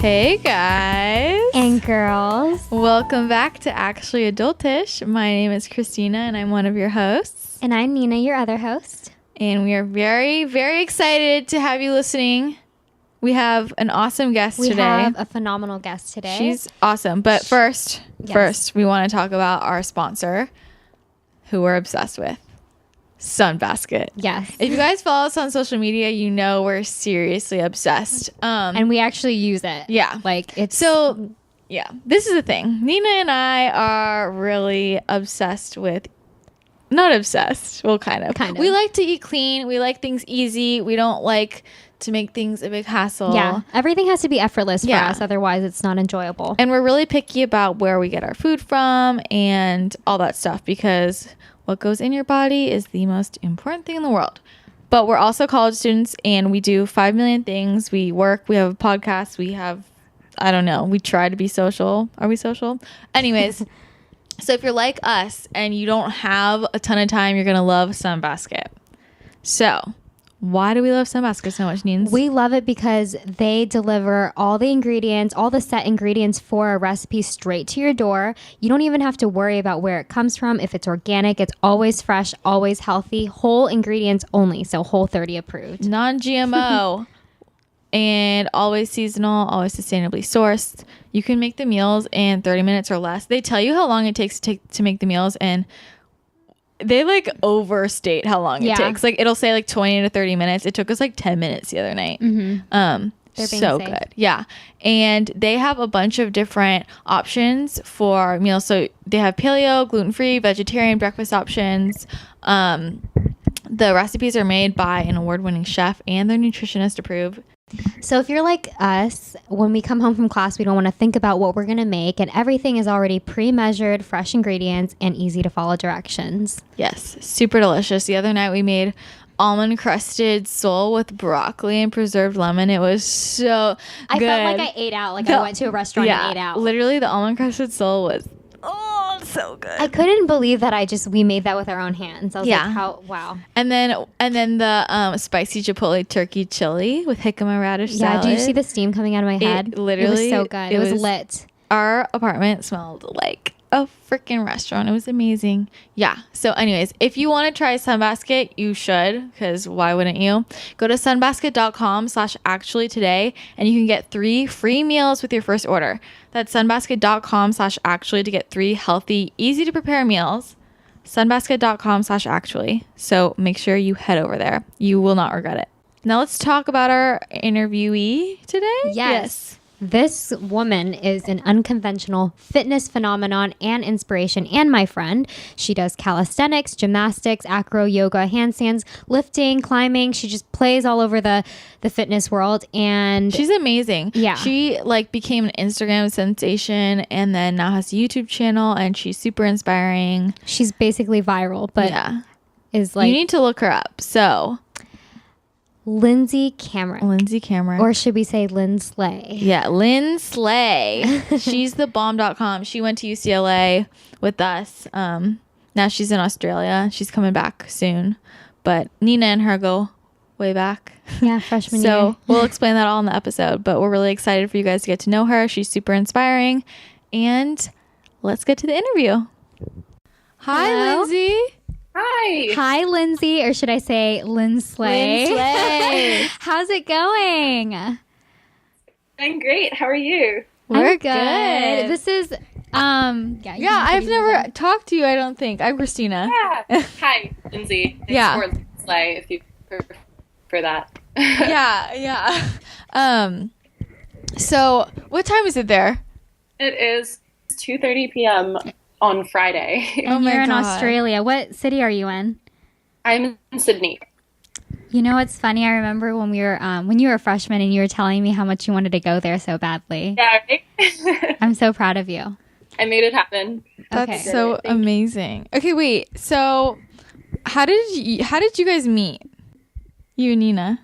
Hey guys and girls, welcome back to Actually Adultish. My name is Christina and I'm one of your hosts, and I'm Nina, your other host, and we are very, very excited to have you listening. We have an awesome guest today. We have a phenomenal guest today. She's awesome, but first we want to talk about our sponsor, who we're obsessed with, Sunbasket. Yes. If you guys follow us on social media, you know we're seriously obsessed. And we actually use it. Yeah. Like it's so. Yeah, this is the thing. Nina and I are really obsessed with. Not obsessed. Well, kind of. We like to eat clean. We like things easy. We don't like to make things a big hassle. Yeah. Everything has to be effortless for us. Otherwise, it's not enjoyable. And we're really picky about where we get our food from and all that stuff because what goes in your body is the most important thing in the world. But we're also college students and we do 5 million things. We work. We have a podcast. We have, I don't know. We try to be social. Are we social? Anyways. So if you're like us and you don't have a ton of time, you're going to love Sunbasket. So why do we love Sunbasket so much, Nins? We love it because they deliver all the ingredients, all the set ingredients for a recipe straight to your door. You don't even have to worry about where it comes from. If it's organic, it's always fresh, always healthy, whole ingredients only. So Whole30 approved. Non-GMO. And always seasonal, always sustainably sourced. You can make the meals in 30 minutes or less. They tell you how long it takes to make the meals, and they like overstate how long it takes. Like it'll say like 20 to 30 minutes. It took us like 10 minutes the other night. They're being so safe. good. Yeah. And they have a bunch of different options for meals. So they have paleo, gluten-free, vegetarian breakfast options. The recipes are made by an award-winning chef and they're nutritionist approved. So if you're like us, when we come home from class, we don't want to think about what we're going to make, and everything is already pre-measured, fresh ingredients, and easy to follow directions. Yes, super delicious. The other night we made almond crusted sole with broccoli and preserved lemon. It was so good. I felt like I ate out, like I went to a restaurant and ate out. Literally the almond crusted sole was so good. I couldn't believe that we made that with our own hands. I was like, wow. And then the spicy chipotle turkey chili with jicama radish salad. Yeah, do you see the steam coming out of my head? Literally, it was so good. It was lit. Our apartment smelled like a freaking restaurant. It was amazing. Yeah. So anyways, if you want to try Sunbasket, you should, because why wouldn't you? Go to sunbasket.com/actually today and you can get 3 free meals with your first order. That's sunbasket.com/actually to get 3 healthy, easy to prepare meals. Sunbasket.com/actually. So make sure you head over there. You will not regret it. Now let's talk about our interviewee today. Yes. This woman is an unconventional fitness phenomenon and inspiration, and my friend. She does calisthenics, gymnastics, acro, yoga, handstands, lifting, climbing. She just plays all over the fitness world, and she's amazing. Yeah. She became an Instagram sensation and then now has a YouTube channel, and she's super inspiring. She's basically viral, but is like, you need to look her up. So Camerik. Or should we say LindSLAY? Yeah, LindSLAY. She's the bomb.com. She went to UCLA with us. Now she's in Australia. She's coming back soon. But Nina and her go way back. Yeah, freshman year. So we'll explain that all in the episode. But we're really excited for you guys to get to know her. She's super inspiring. And let's get to the interview. Hi, Hello? Lindsay. Hi, Lindsay, or should I say LindSLAY? LindSLAY. How's it going? I'm great. How are you? We're good. This is I've never talked to you, I don't think. I'm Christina. Yeah. Hi, Lindsay. Thanks for LindSLAY if you prefer that. Yeah. So what time is it there? It is 2:30 p.m. on Friday. And you're in Australia. What city are you in? I'm in Sydney. You know what's funny? I remember when you were a freshman and you were telling me how much you wanted to go there so badly. Yeah, right? I'm so proud of you. I made it happen. That's so amazing. Okay, wait. So how did you guys meet? You and Nina?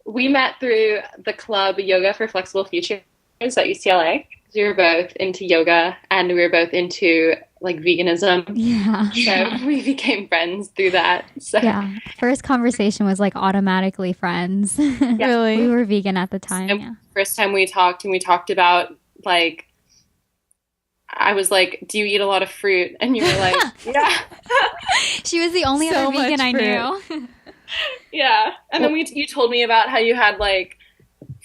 We met through the club Yoga for Flexible Futures at UCLA. we were both into yoga and we were both into like veganism. Yeah. So we became friends through that. So Yeah. First conversation was like automatically friends. Really? We were vegan at the time. and Yeah. first time we talked, and we talked about like, I was like, "Do you eat a lot of fruit?" And you were like, "Yeah, She was the only So other vegan much I fruit. knew. yeah." And then you told me about how you had like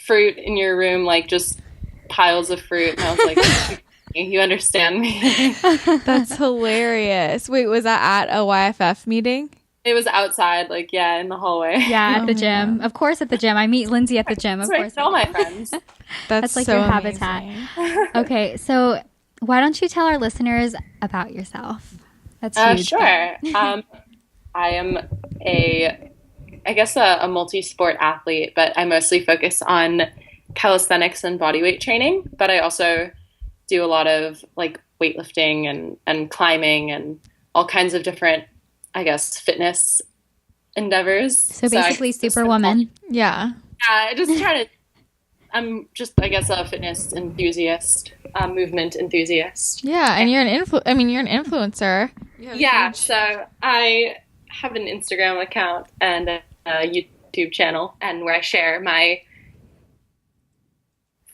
fruit in your room, like just piles of fruit, and I was like, "You understand me?" That's hilarious. Wait, was that at a YFF meeting? It was outside, like in the hallway. Yeah, at Oh the my gym. God. Of course, at the gym. I meet Lindsay at the gym. Of That's course. right, all my friends. That's like so your amazing. habitat. Okay, so why don't you tell our listeners about yourself? That's huge. Sure. I am I guess a multi-sport athlete, but I mostly focus on calisthenics and bodyweight training. But I also do a lot of like weightlifting and climbing and all kinds of different, I guess, fitness endeavors. So basically, Superwoman. Yeah. I just try to. I'm just, I guess, a fitness enthusiast, movement enthusiast. Yeah, and you're an influencer. Yeah, so I have an Instagram account and a YouTube channel, and where I share my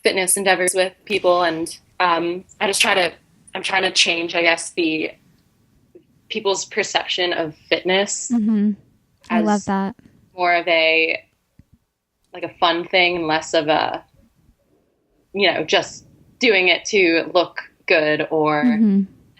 fitness endeavors with people, and I'm trying to change, I guess, the people's perception of fitness. Mm-hmm. I as love that. more of a fun thing and less of a, just doing it to look good or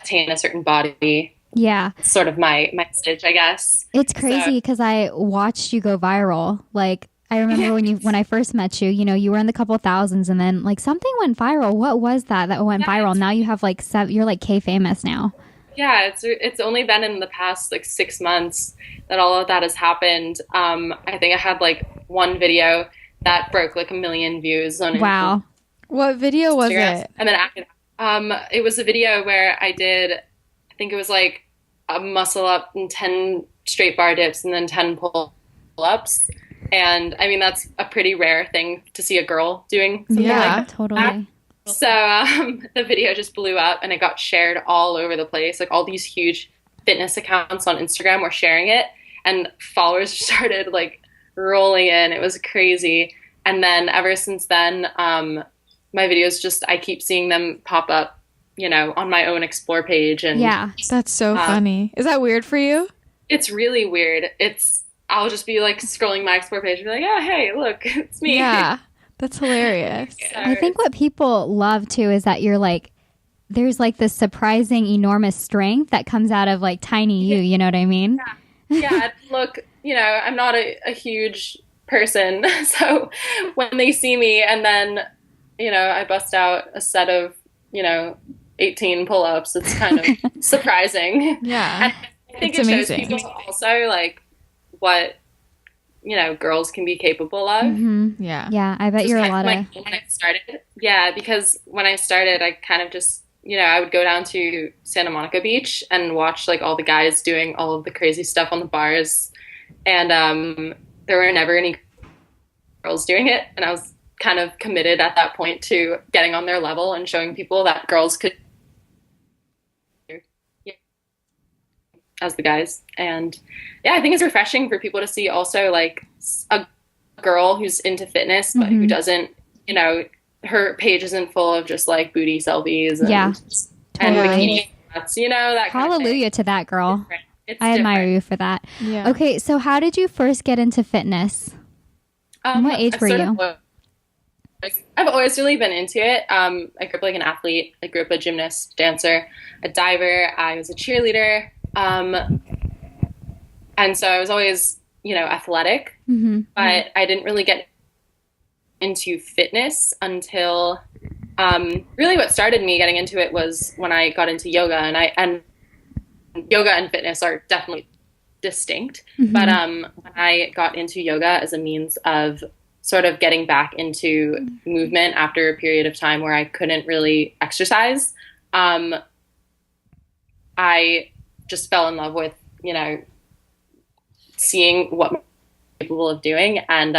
attain a certain body. Yeah. It's sort of my message, I guess. It's crazy because I watched you go viral. Like, I remember when I first met you, you were in the couple thousands, and then like something went viral. What was that went viral? Now you have like you're like K famous now. Yeah, it's only been in the past like 6 months that all of that has happened. I think I had like one video that broke like 1 million views on Wow. What video was Instagram. it? And then after that, it was a video where I think it was like a muscle up and 10 straight bar dips and then 10 pull-ups. And I mean, that's a pretty rare thing to see a girl doing something Yeah, like that. Totally. So the video just blew up and it got shared all over the place. Like all these huge fitness accounts on Instagram were sharing it, and followers started like rolling in. It was crazy. And then ever since then, my videos I keep seeing them pop up, on my own explore page. And Yeah. That's so funny. Is that weird for you? it's really weird. I'll just be like scrolling my explore page and be like, oh, hey, look, it's me. Yeah. That's hilarious. So I think what people love too is that you're like, there's like this surprising, enormous strength that comes out of like tiny you. You know what I mean? yeah, look, I'm not a huge person. So when they see me and then, I bust out a set of, 18 pull-ups, it's kind of surprising. Yeah. And I think It's it amazing. shows people also like what, girls can be capable of. Mm-hmm. Yeah. Yeah. I bet Just you're a kind lot like of. when I started. Yeah, because when I started, I kind of just, I would go down to Santa Monica Beach and watch like all the guys doing all of the crazy stuff on the bars. And there were never any girls doing it. And I was kind of committed at that point to getting on their level and showing people that girls could as the guys. And yeah, I think it's refreshing for people to see also like a girl who's into fitness but who doesn't, her page isn't full of just like booty selfies and, Yeah, and totally. bikini shots, that kind of thing. Hallelujah to that girl. It's I admire different. you for that. Yeah. Okay, so how did you first get into fitness? What age were you? I've always really been into it. I grew up like an athlete. I grew up a gymnast, dancer, a diver. I was a cheerleader. And so I was always, athletic, but I didn't really get into fitness until, really what started me getting into it was when I got into yoga, and yoga and fitness are definitely distinct. But, when I got into yoga as a means of sort of getting back into movement after a period of time where I couldn't really exercise, I just fell in love with, seeing what I'm capable of doing. And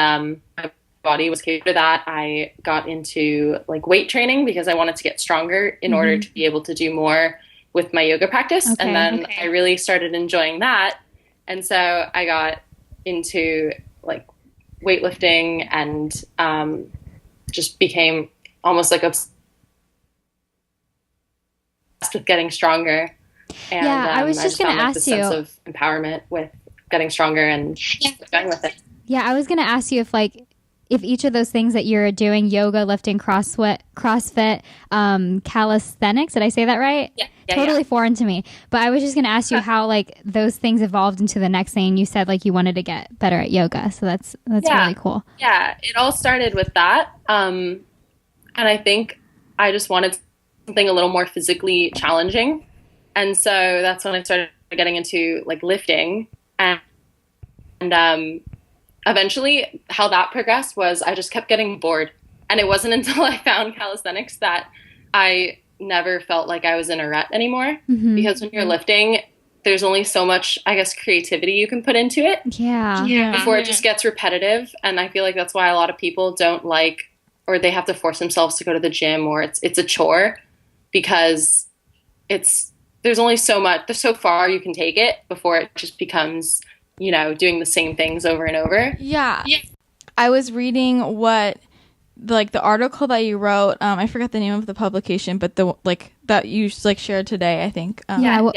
my body was capable of that. I got into like weight training because I wanted to get stronger in order to be able to do more with my yoga practice. Okay, and then I really started enjoying that. And so I got into like weightlifting and just became almost like obsessed with getting stronger. And I was just going to found, like, ask the you. sense of empowerment with getting stronger and going with it. Yeah, I was going to ask you if each of those things that you're doing, yoga, lifting, CrossFit, calisthenics, did I say that right? Yeah. Totally foreign to me. But I was just going to ask you how like those things evolved into the next thing. You said like you wanted to get better at yoga. So that's really cool. Yeah, it all started with that. And I think I just wanted something a little more physically challenging. And so that's when I started getting into like lifting. And eventually how that progressed was I just kept getting bored. And it wasn't until I found calisthenics that I never felt like I was in a rut anymore. Because when you're lifting, there's only so much, I guess, creativity you can put into it. Yeah. Before it just gets repetitive. And I feel like that's why a lot of people don't like, or they have to force themselves to go to the gym, or it's a chore, because there's only so far you can take it before it just becomes, doing the same things over and over. Yeah. I was reading the article that you wrote. I forgot the name of the publication, but that you shared today, I think. It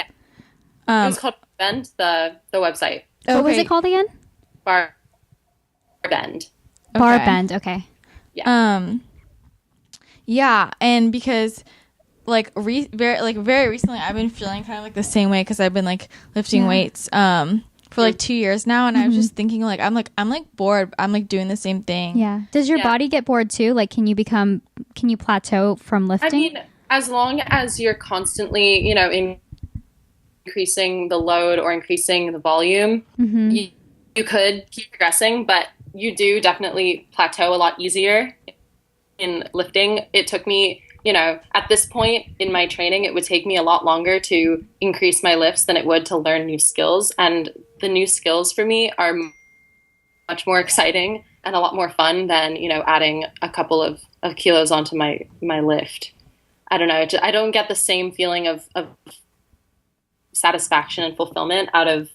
was called Bend, the website. What was it called again? Bar Bend. Bar Bend. Okay. Yeah, and because very recently I've been feeling kind of like the same way because I've been like lifting weights for like 2 years now, and I was just thinking like I'm bored. I'm like doing the same thing. Yeah. Does your body get bored too? Like, can you plateau from lifting? I mean, as long as you're constantly, increasing the load or increasing the volume, you could keep progressing, but you do definitely plateau a lot easier in lifting. It took me, at this point in my training, it would take me a lot longer to increase my lifts than it would to learn new skills. And the new skills for me are much more exciting and a lot more fun than, adding a couple of kilos onto my lift. I don't know. I don't get the same feeling of satisfaction and fulfillment out of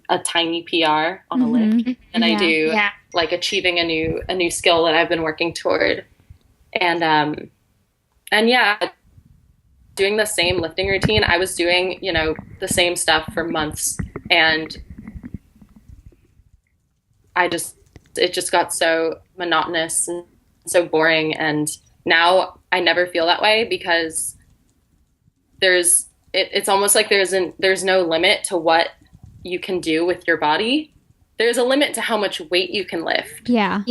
a tiny PR on a lift than I do like achieving a new skill that I've been working toward. And doing the same lifting routine. I was doing, the same stuff for months, and it just got so monotonous and so boring. And now I never feel that way because it's almost like there's no limit to what you can do with your body. There's a limit to how much weight you can lift. Yeah.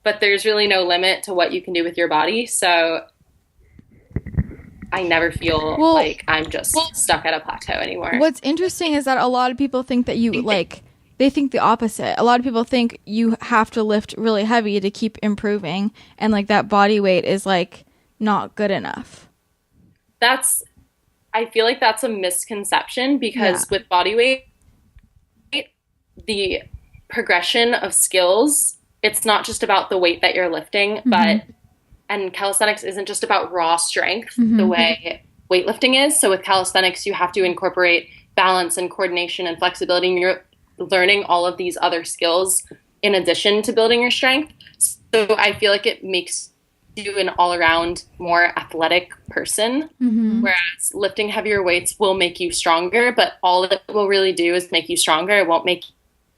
But there's really no limit to what you can do with your body. So I never feel like I'm just stuck at a plateau anymore. What's interesting is that a lot of people think that they think the opposite. A lot of people think you have to lift really heavy to keep improving, and like that body weight is like not good enough. I feel like that's a misconception because with body weight, the progression of skills, it's not just about the weight that you're lifting, and calisthenics isn't just about raw strength the way weightlifting is. So with calisthenics, you have to incorporate balance and coordination and flexibility, and you're learning all of these other skills in addition to building your strength. So I feel like it makes you an all-around more athletic person, whereas lifting heavier weights will make you stronger, but all it will really do is make you stronger. It won't make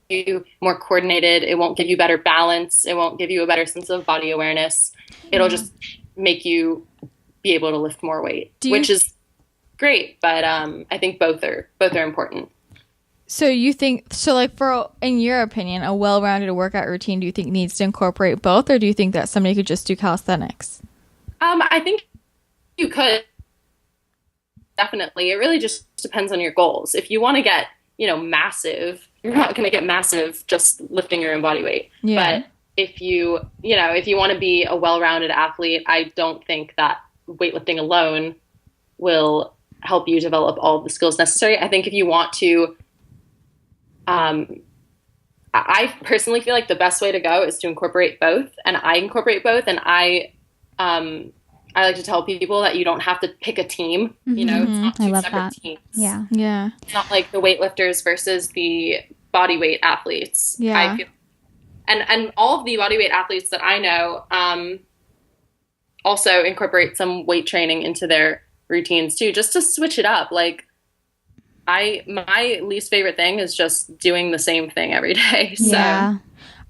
you more coordinated. It won't give you better balance. It won't give you a better sense of body awareness. It'll just make you be able to lift more weight, which is great. But I think both are important. So you think, in your opinion, a well-rounded workout routine, do you think needs to incorporate both, or do you think that somebody could just do calisthenics? I think you could. Definitely. It really just depends on your goals. If you want to get, massive, you're not going to get massive just lifting your own body weight. Yeah. But if you want to be a well-rounded athlete, I don't think that weightlifting alone will help you develop all of the skills necessary. I think if you want to I personally feel like the best way to go is to incorporate both, and I incorporate both, and I like to tell people that you don't have to pick a team. You know, it's not two separate teams. Yeah. Yeah. It's not like the weightlifters versus the body weight athletes. Yeah. I feel, and all of the body weight athletes that I know also incorporate some weight training into their routines too, just to switch it up. Like my least favorite thing is just doing the same thing every day. So Yeah.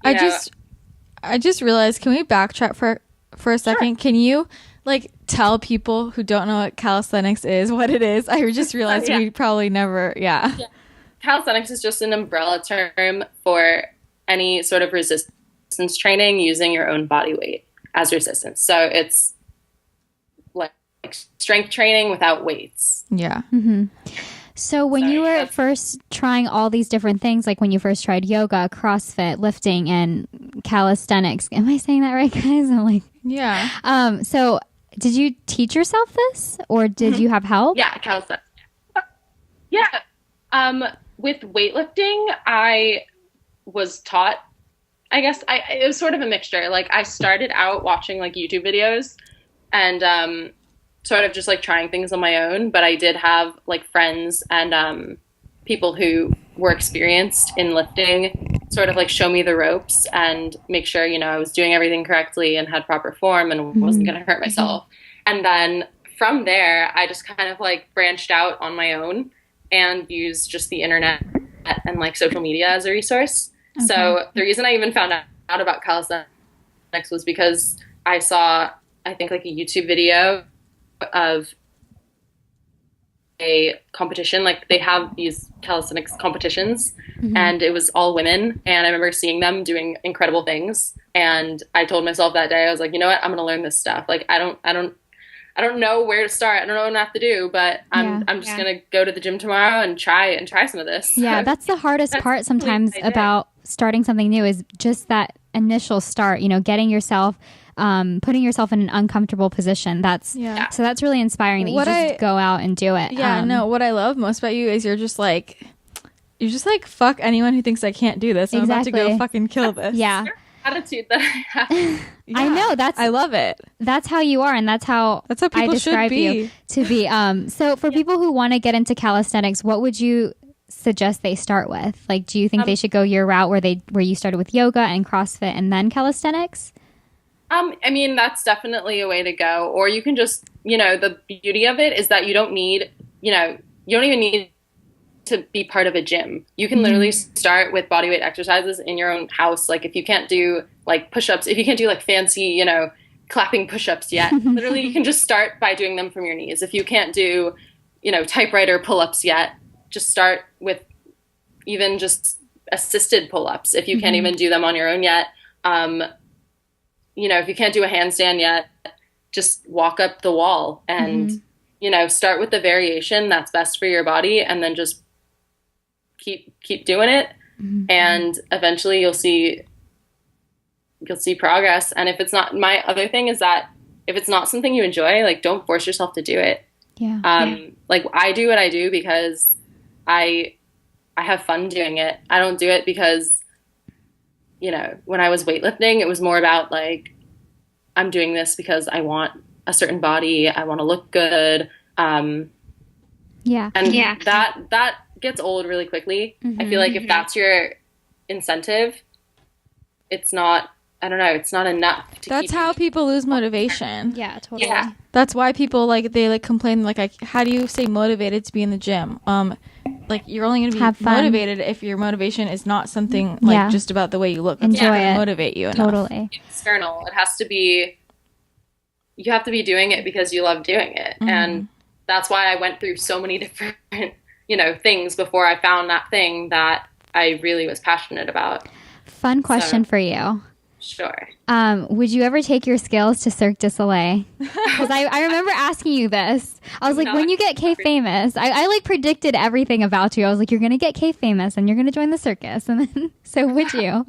I just realized, can we backtrack for a second? Can you like tell people who don't know what calisthenics is what it is? I just realized we probably never Calisthenics is just an umbrella term for any sort of resistance training using your own body weight as resistance. So it's like strength training without weights. Yeah. So when you were first trying all these different things, like when you first tried yoga, CrossFit, lifting, and calisthenics, am I saying that right, guys? I'm like, yeah. So did you teach yourself this, or did you have help? Yeah, calisthenics. Yeah. With weightlifting, I was taught, I guess it was sort of a mixture. Like I started out watching like YouTube videos and sort of just like trying things on my own, but I did have like friends and people who were experienced in lifting sort of like show me the ropes and make sure, you know, I was doing everything correctly and had proper form and wasn't going to hurt myself. And then from there, I just kind of like branched out on my own and used just the internet and like social media as a resource. Okay. So the reason I even found out about calisthenics was because I saw, I think like a YouTube video of a competition. Like they have these calisthenics competitions and it was all women. And I remember seeing them doing incredible things. And I told myself that day, I was like, you know what, I'm going to learn this stuff. Like, I don't know where to start. I don't know what I'm gonna have to do, but I'm just gonna go to the gym tomorrow and try some of this. Yeah, that's the hardest part sometimes about starting something new is just that initial start, you know, getting yourself, putting yourself in an uncomfortable position. So that's really inspiring that you just go out and do it. Yeah, no, what I love most about you is you're just like, fuck anyone who thinks I can't do this. I'm about to go fucking kill this. Yeah. Attitude that I have. I know, I love it. That's how you are, and that's how people I describe you to be. So for people who want to get into calisthenics, what would you suggest they start with? Like, do you think they should go your route where you started with yoga and CrossFit and then calisthenics? I mean, that's definitely a way to go. Or you can just, you know, the beauty of it is that you don't need, you know, you don't even need to be part of a gym. You can literally start with bodyweight exercises in your own house. Like if you can't do like push-ups, if you can't do like fancy, you know, clapping push-ups yet, literally you can just start by doing them from your knees. If you can't do, you know, typewriter pull-ups yet, just start with even just assisted pull-ups. If you can't even do them on your own yet, you know, if you can't do a handstand yet, just walk up the wall and, you know, start with the variation that's best for your body and then just keep doing it, and eventually you'll see progress. And if it's not, my other thing is that if it's not something you enjoy, like don't force yourself to do it. Like I do what I do because I have fun doing it. I don't do it because, you know, when I was weightlifting, it was more about like I'm doing this because I want a certain body, I want to look good, and that gets old really quickly. I feel like if that's your incentive, it's not, I don't know, it's not enough. That's how people lose motivation. Yeah, totally. Yeah. That's why people like, they like complain like how do you stay motivated to be in the gym? Like you're only going to be motivated if your motivation is not something like just about the way you look. Enjoy it. Motivate you enough. Totally. External. It has to be, you have to be doing it because you love doing it. And that's why I went through so many different, you know, things before I found that thing that I really was passionate about. Fun question for you. Sure. Would you ever take your skills to Cirque du Soleil? Because I remember asking you this. I was like, when you get K-famous, I like predicted everything about you. I was like, you're going to get K-famous and you're going to join the circus. And then, so would you?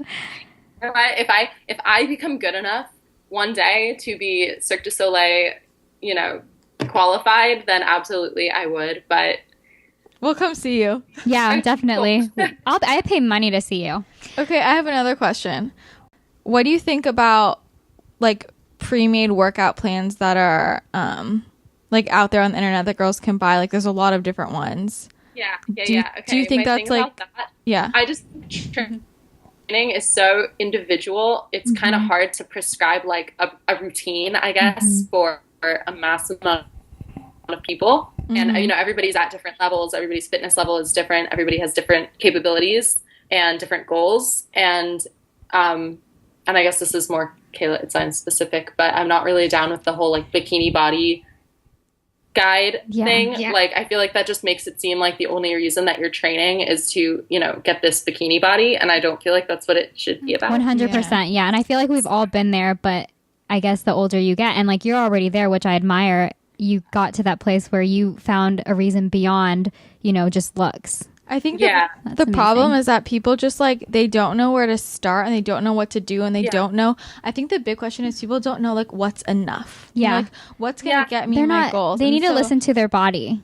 If I become good enough one day to be Cirque du Soleil, you know, qualified, then absolutely I would. But We'll come see you. Yeah, definitely. I pay money to see you. Okay, I have another question. What do you think about like pre-made workout plans that are like out there on the internet that girls can buy? Like there's a lot of different ones. Yeah. Okay. Do you think that's like yeah. I just training is so individual. It's kind of hard to prescribe like a routine, I guess, for a mass amount of people. And everybody's at different levels. Everybody's fitness level is different. Everybody has different capabilities and different goals. And I guess this is more Kayla Itzine specific, but I'm not really down with the whole like bikini body guide thing. Yeah. Like I feel like that just makes it seem like the only reason that you're training is to, get this bikini body, and I don't feel like that's what it should be about. 100%. Yeah. And I feel like we've all been there, but I guess the older you get, and like you're already there, which I admire, you got to that place where you found a reason beyond, just looks. I think the problem is that people just like, they don't know where to start and they don't know what to do and they don't know. I think the big question is people don't know like what's enough. Yeah. Like what's going to get me my goals. They need to listen to their body.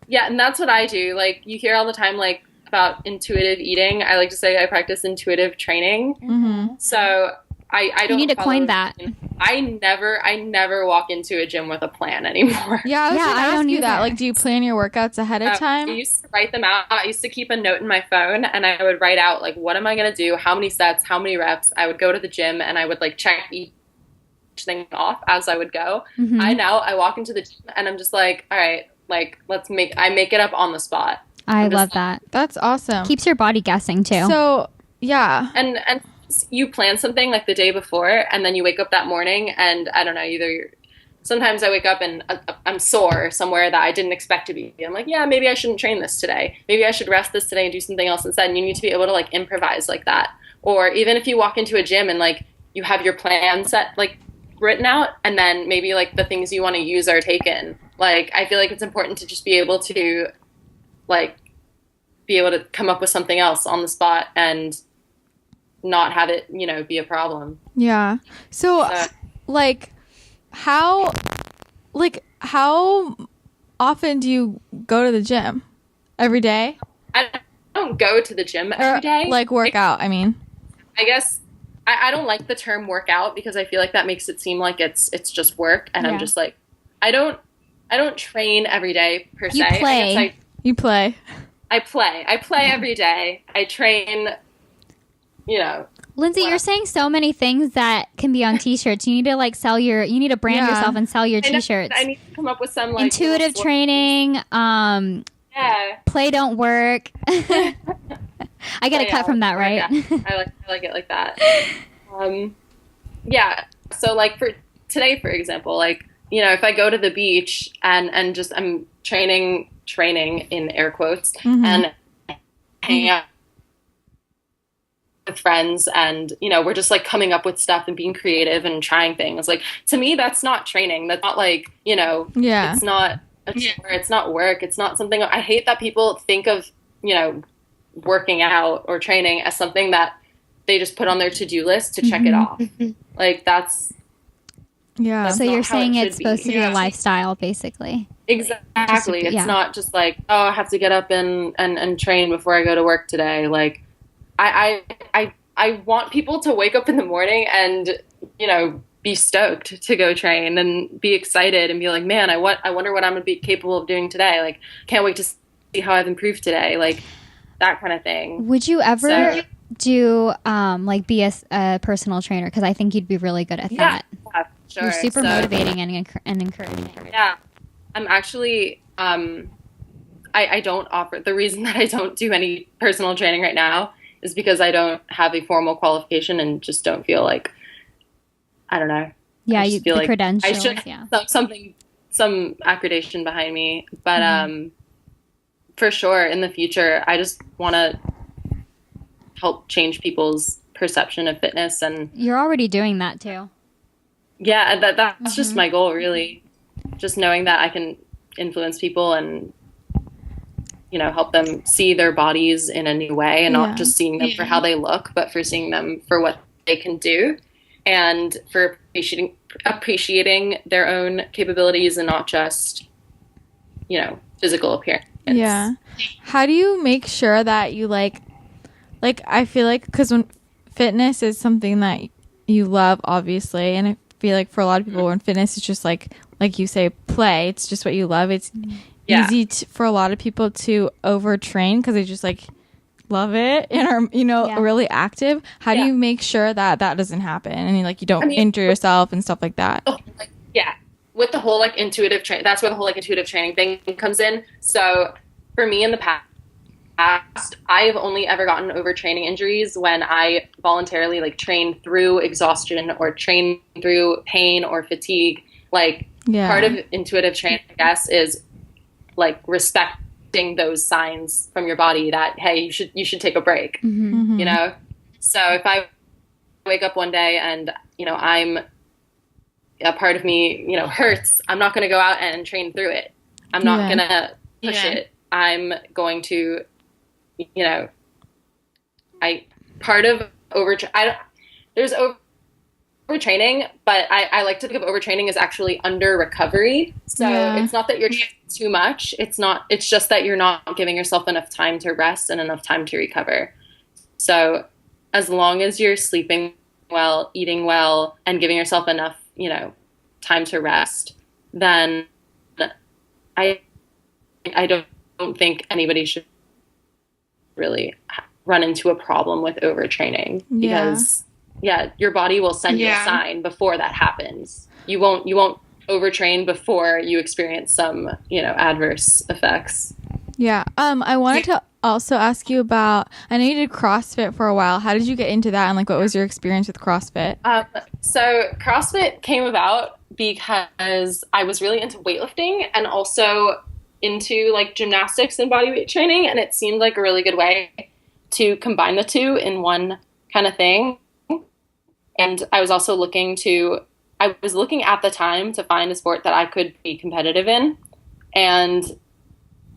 Yeah. And that's what I do. Like you hear all the time, like about intuitive eating. I like to say I practice intuitive training. Mm-hmm. So I don't. You need to coin that. I never walk into a gym with a plan anymore. Yeah, I was gonna ask you that. Like, do you plan your workouts ahead of time? I used to write them out. I used to keep a note in my phone, and I would write out like, what am I gonna do? How many sets? How many reps? I would go to the gym, and I would like check each thing off as I would go. Mm-hmm. I walk into the gym, and I'm just like, all right, like I make it up on the spot. I love that. That's awesome. Keeps your body guessing too. So yeah, and you plan something like the day before, and then you wake up that morning and I don't know, sometimes I wake up and I'm sore somewhere that I didn't expect to be. I'm like, yeah, maybe I shouldn't train this today. Maybe I should rest this today and do something else instead. And you need to be able to like improvise like that. Or even if you walk into a gym and like you have your plan set, like written out, and then maybe like the things you want to use are taken. Like, I feel like it's important to just be able to like be able to come up with something else on the spot and not have it, be a problem. Yeah. So like how often do you go to the gym? Every day? I don't go to the gym every day. Like work out, I mean. I guess I don't like the term workout because I feel like that makes it seem like it's just work, and I'm just like, I don't train every day per se. You play. You play. I play every day. I train, Lindsay, you're saying so many things that can be on t-shirts. You need to like you need to brand yourself and sell your t-shirts. I need to come up with some like intuitive training, play don't work. I get a cut from that, right? I like it like that. So like for today, for example, like, if I go to the beach and just I'm training in air quotes, and hanging out with friends, and we're just like coming up with stuff and being creative and trying things, like, to me that's not training. That's not like, it's not a chore, it's not work, it's not something. I hate that people think of working out or training as something that they just put on their to-do list to check it off. Like that's so you're saying it's supposed to be a lifestyle, basically. Exactly. It's not just like, oh, I have to get up and train before I go to work today. Like I want people to wake up in the morning and, be stoked to go train and be excited and be like, man, I wonder what I'm going to be capable of doing today. Like, can't wait to see how I've improved today. Like that kind of thing. Would you ever do, like be a personal trainer? Because I think you'd be really good at that. Yeah, sure. You're super motivating and encouraging. Yeah. I'm actually, I don't offer, the reason that I don't do any personal training right now is because I don't have a formal qualification and just don't feel like, I don't know. Yeah, you feel the like credentials. I should have some accreditation behind me. But for sure, in the future, I just want to help change people's perception of fitness. And you're already doing that too. Yeah, that's just my goal, really. Just knowing that I can influence people and help them see their bodies in a new way, and not just seeing them for how they look, but for seeing them for what they can do, and for appreciating their own capabilities and not just, physical appearance. Yeah. How do you make sure that you like I feel like because when fitness is something that you love, obviously, and I feel like for a lot of people when fitness is just like you say, play, it's just what you love. It's easy for a lot of people to overtrain because they just like love it and are really active. How do you make sure that doesn't happen and like you don't injure yourself and stuff like that? With the whole like intuitive training, that's where the whole like intuitive training thing comes in. So for me in the past, I've only ever gotten overtraining injuries when I voluntarily like train through exhaustion or train through pain or fatigue. Like part of intuitive training, I guess, is like respecting those signs from your body that, hey, you should take a break, you know? So if I wake up one day and, I'm a part of me, hurts, I'm not going to go out and train through it. I'm not going to push it. I'm going to, there's overtraining, but I like to think of overtraining as actually under recovery. So it's not that you're training too much. It's just that you're not giving yourself enough time to rest and enough time to recover. So as long as you're sleeping well, eating well, and giving yourself enough, time to rest, then I don't think anybody should really run into a problem with overtraining because your body will send you a sign before that happens. You won't overtrain before you experience some, adverse effects. Yeah. I wanted to also ask you about, I know you did CrossFit for a while. How did you get into that? And like, what was your experience with CrossFit? So CrossFit came about because I was really into weightlifting and also into like gymnastics and bodyweight training. And it seemed like a really good way to combine the two in one kind of thing. And I was also looking at the time to find a sport that I could be competitive in. And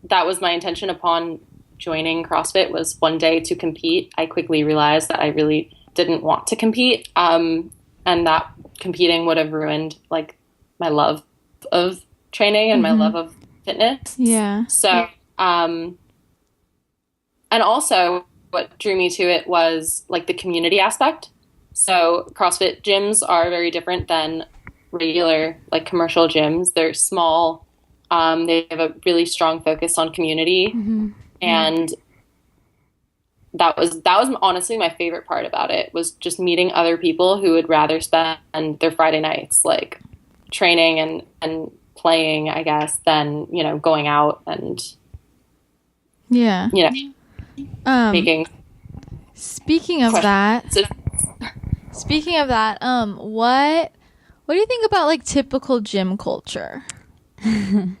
that was my intention upon joining CrossFit, was one day to compete. I quickly realized that I really didn't want to compete. And that competing would have ruined like my love of training and my love of fitness. Yeah. So, and also what drew me to it was like the community aspect. So CrossFit gyms are very different than regular like commercial gyms. They're small. They have a really strong focus on community. And that was honestly my favorite part about it, was just meeting other people who would rather spend their Friday nights like training and playing, I guess, than, going out and making. Speaking of that, what do you think about like typical gym culture? You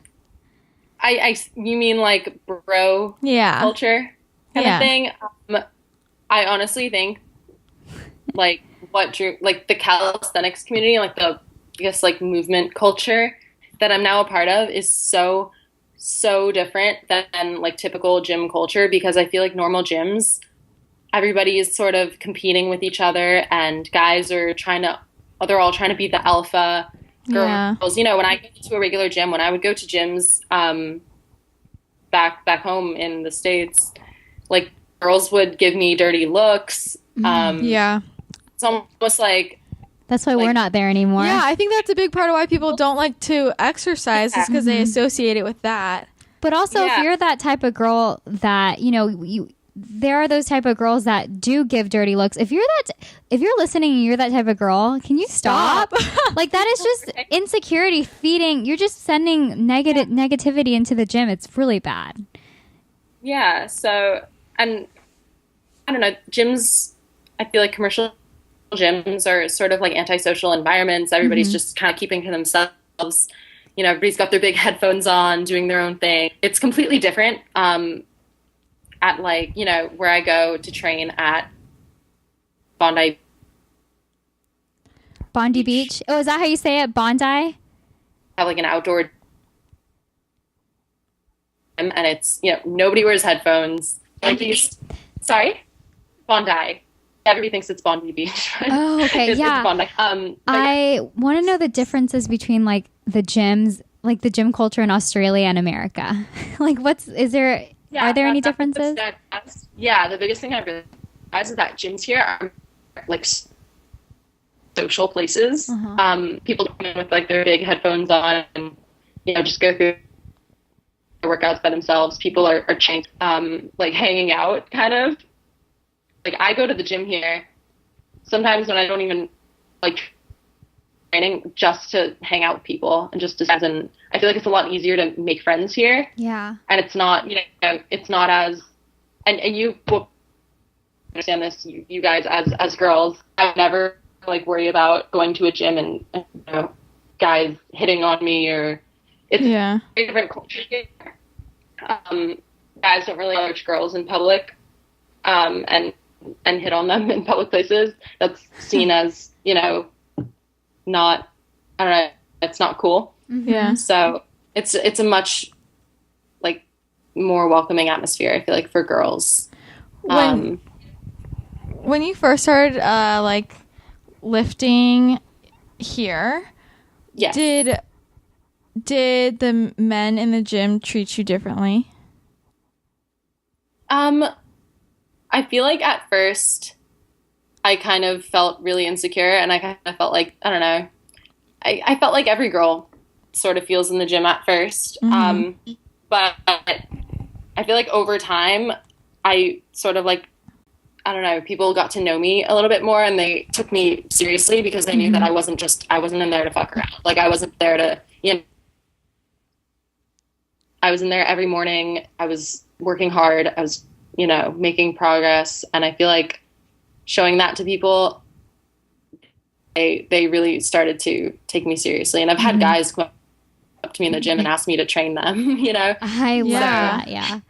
mean like bro culture kind of thing? I honestly think like what drew like the calisthenics community, like the movement culture that I'm now a part of is so different than like typical gym culture, because I feel like normal gyms, everybody is sort of competing with each other, and guys are they're all trying to be the alpha. Girls, when I go to a regular gym, when I would go to gyms back home in the States, like girls would give me dirty looks. It's almost like that's why we're not there anymore. Yeah, I think that's a big part of why people don't like to exercise, is because they associate it with that. But also, if you're that type of girl that there are those type of girls that do give dirty looks. If you're listening and you're that type of girl, can you stop? Like, that is just insecurity feeding. You're just sending negativity into the gym. It's really bad. Yeah. So, and I don't know, gyms, I feel like commercial gyms are sort of like antisocial environments. Everybody's just kind of keeping to themselves. Everybody's got their big headphones on, doing their own thing. It's completely different. At like, where I go to train at Bondi Beach. Oh, is that how you say it? Bondi? Have like an outdoor gym, and it's, nobody wears headphones. Like sorry? Bondi. Everybody thinks it's Bondi Beach. Oh, okay. It's Bondi. I want to know the differences between like the gyms like the gym culture in Australia and America? Like are there any differences? The biggest thing I realized is that gyms here are like social places. People come in with like their big headphones on and just go through workouts by themselves. People are chained, like hanging out kind of. Like I go to the gym here sometimes when I don't even like training, just to hang out with people and and I feel like it's a lot easier to make friends here. Yeah. And it's not, it's not as, and you will understand this, you guys as girls, I would never like worry about going to a gym and guys hitting on me or it's a very different culture here. Guys don't really approach girls in public, and hit on them in public places. That's seen as, not, I don't know, it's not cool. Yeah. So it's a much like more welcoming atmosphere, I feel like, for girls. When you first started like lifting here, yes. Did the men in the gym treat you differently? I feel like at first I kind of felt really insecure and I kind of felt like, I don't know, I felt like every girl sort of feels in the gym at first. But I feel like over time I sort of like, I don't know, people got to know me a little bit more and they took me seriously because they knew that I wasn't in there to fuck around. Like I wasn't there to, I was in there every morning. I was working hard. I was, making progress. And I feel like showing that to people, they really started to take me seriously. And I've had guys come up to me in the gym and ask me to train them, I love that. Yeah.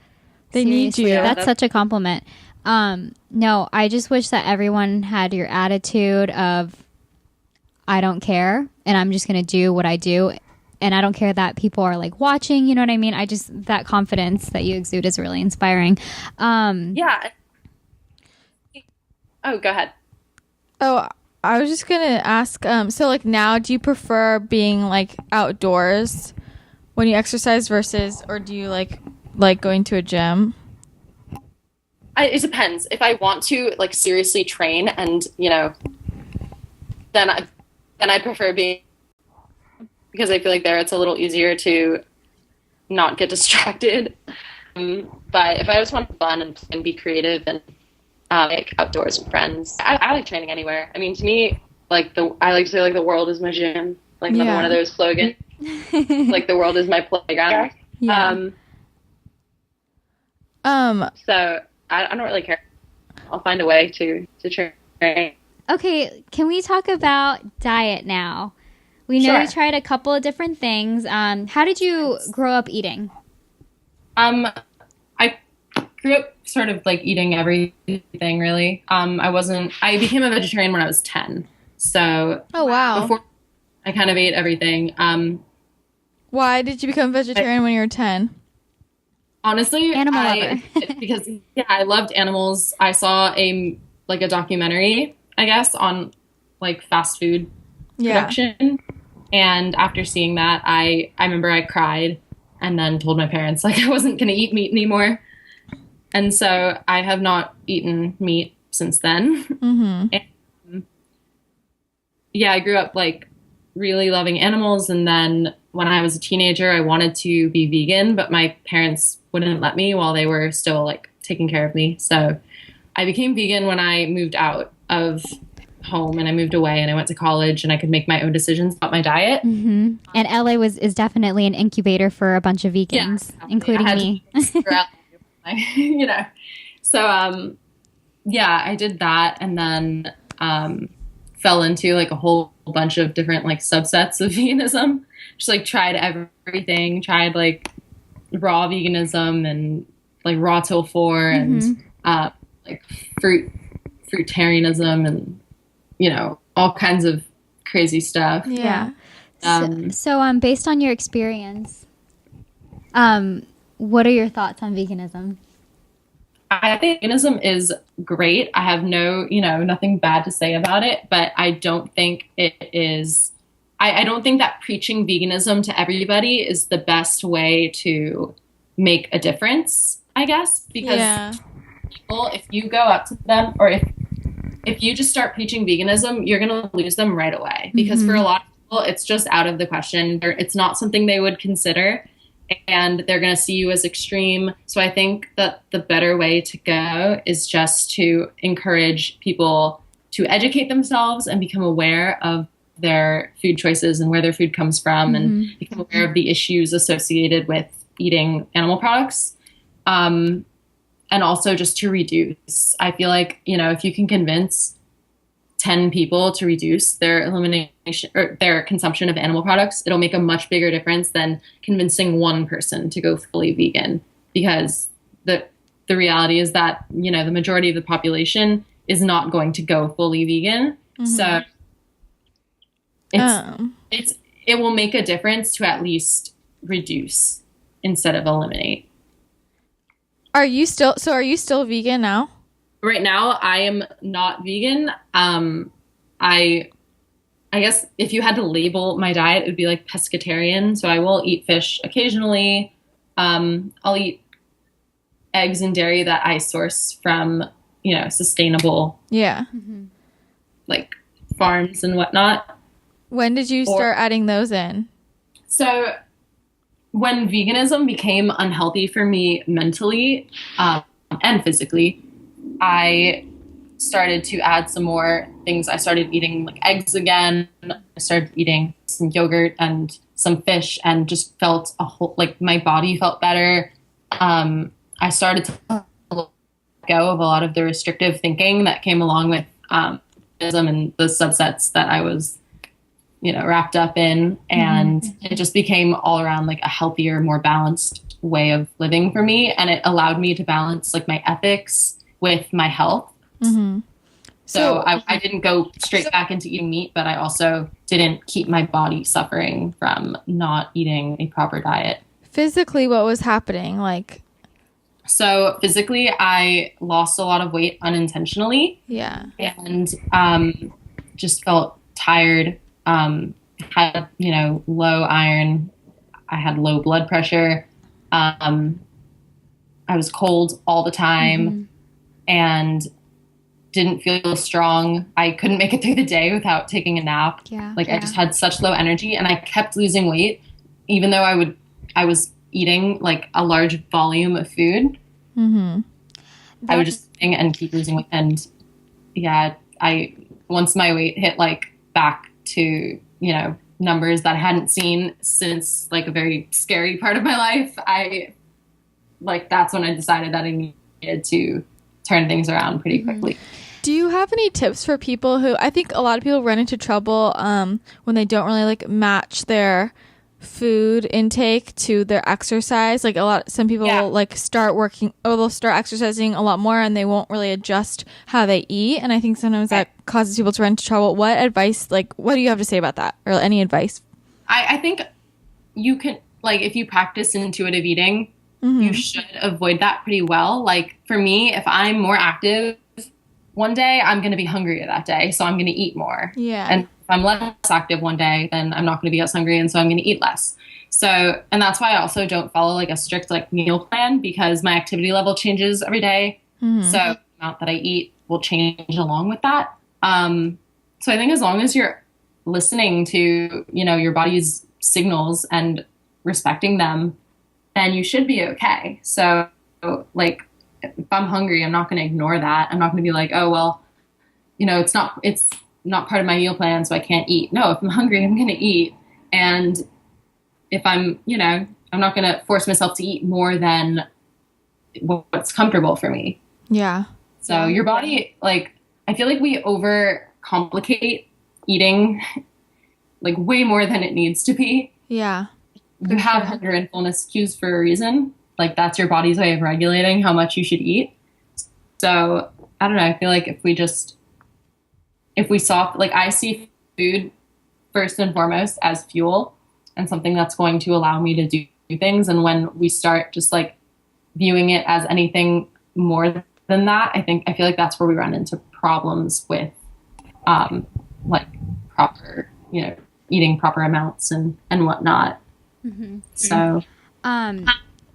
They need you. That's such a compliment. No, I just wish that everyone had your attitude of, I don't care and I'm just going to do what I do. And I don't care that people are like watching, you know what I mean? That confidence that you exude is really inspiring. Yeah. Oh, go ahead. Oh, I was just going to ask, so like now, do you prefer being like outdoors when you exercise or do you like going to a gym? It depends. If I want to like seriously train and, then I prefer being, because I feel like there it's a little easier to not get distracted. But if I just want fun and be creative and like outdoors with friends, I like training anywhere. I mean, to me, like I like to say like the world is my gym, like another one of those slogans. Like the world is my playground. Yeah. So I don't really care. I'll find a way to train. Okay, can we talk about diet now? We know you tried a couple of different things. How did you grow up eating? I grew up sort of like eating everything, really. I became a vegetarian when I was 10. So oh, wow. Before I kind of ate everything. Why did you become vegetarian when you were 10? Honestly, lover. Because I loved animals. I saw a documentary, I guess, on like fast food production. And after seeing that, I remember I cried and then told my parents like I wasn't going to eat meat anymore. And so I have not eaten meat since then. And, I grew up like really loving animals. And then when I was a teenager, I wanted to be vegan, but my parents wouldn't let me while they were still like taking care of me. So I became vegan when I moved out of home and I moved away and I went to college and I could make my own decisions about my diet. And LA is definitely an incubator for a bunch of vegans, including me. So I did that and then fell into like a whole bunch of different like subsets of veganism. Just like tried everything, tried like raw veganism and like raw tofu and like fruitarianism and all kinds of crazy stuff. Yeah. So based on your experience, what are your thoughts on veganism? I think veganism is great. I have nothing bad to say about it, but I don't think it is. I don't think that preaching veganism to everybody is the best way to make a difference, I guess, because people, if you go up to them, or if you just start preaching veganism, you're going to lose them right away, because for a lot of people, it's just out of the question. It's not something they would consider, and they're going to see you as extreme. So I think that the better way to go is just to encourage people to educate themselves and become aware of their food choices and where their food comes from, and become aware of the issues associated with eating animal products. And also just to reduce. I feel like, if you can convince 10 people to reduce their elimination or their consumption of animal products, it'll make a much bigger difference than convincing one person to go fully vegan. Because the reality is that, the majority of the population is not going to go fully vegan. So it will make a difference to at least reduce instead of eliminate. Are you still vegan now? Right now, I am not vegan. I guess if you had to label my diet, it would be like pescatarian. So I will eat fish occasionally. I'll eat eggs and dairy that I source from, sustainable, like farms and whatnot. When did you start adding those in? So when veganism became unhealthy for me mentally and physically, I started to add some more things. I started eating like eggs again. I started eating some yogurt and some fish, and just felt like my body felt better. I started to let go of a lot of the restrictive thinking that came along with veganism and the subsets that I was wrapped up in. And it just became all around like a healthier, more balanced way of living for me. And it allowed me to balance like my ethics with my health. So I didn't go straight back into eating meat, but I also didn't keep my body suffering from not eating a proper diet. Physically, what was happening? So physically, I lost a lot of weight unintentionally. Yeah. And just felt tired. Had, low iron. I had low blood pressure. I was cold all the time and didn't feel strong. I couldn't make it through the day without taking a nap. I just had such low energy, and I kept losing weight, even though I was eating like a large volume of food. I would just eat and keep losing weight. And once my weight hit like back to, numbers that I hadn't seen since like a very scary part of my life, that's when I decided that I needed to turn things around pretty quickly. Do you have any tips for people who, I think a lot of people run into trouble when they don't really like match their food intake to their exercise? Like some people will like start working, or they'll start exercising a lot more, and they won't really adjust how they eat. And I think sometimes that causes people to run into trouble. What advice, what do you have to say about that, or any advice? I think you can, if you practice intuitive eating, you should avoid that pretty well. Like for me, if I'm more active one day, I'm going to be hungrier that day, so I'm going to eat more. Yeah. And if I'm less active one day, then I'm not going to be as hungry, and so I'm going to eat less. So, and that's why I also don't follow like a strict meal plan, because my activity level changes every day. So the amount that I eat will change along with that. So I think as long as you're listening to, your body's signals and respecting them, then you should be okay. So if I'm hungry, I'm not going to ignore that. I'm not going to be like, oh, well, it's not part of my meal plan, so I can't eat. No, if I'm hungry, I'm going to eat. And if I'm not going to force myself to eat more than what's comfortable for me. Yeah. So your body, I feel like we overcomplicate eating way more than it needs to be. Yeah. You have hunger and fullness cues for a reason. That's your body's way of regulating how much you should eat. So I don't know. I feel like if we saw, I see food first and foremost as fuel and something that's going to allow me to do things. And when we start just viewing it as anything more than that, I feel like that's where we run into problems with, proper, eating proper amounts and whatnot. So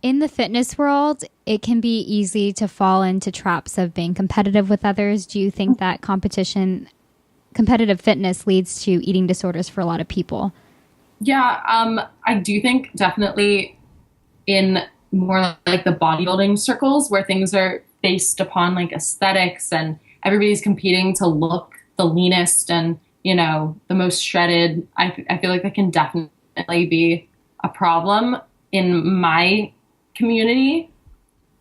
in the fitness world, it can be easy to fall into traps of being competitive with others. Do you think that competitive fitness leads to eating disorders for a lot of people? Yeah, I do think definitely in more like the bodybuilding circles where things are based upon like aesthetics and everybody's competing to look the leanest and, you know, the most shredded. I feel like that can definitely be a problem in my community.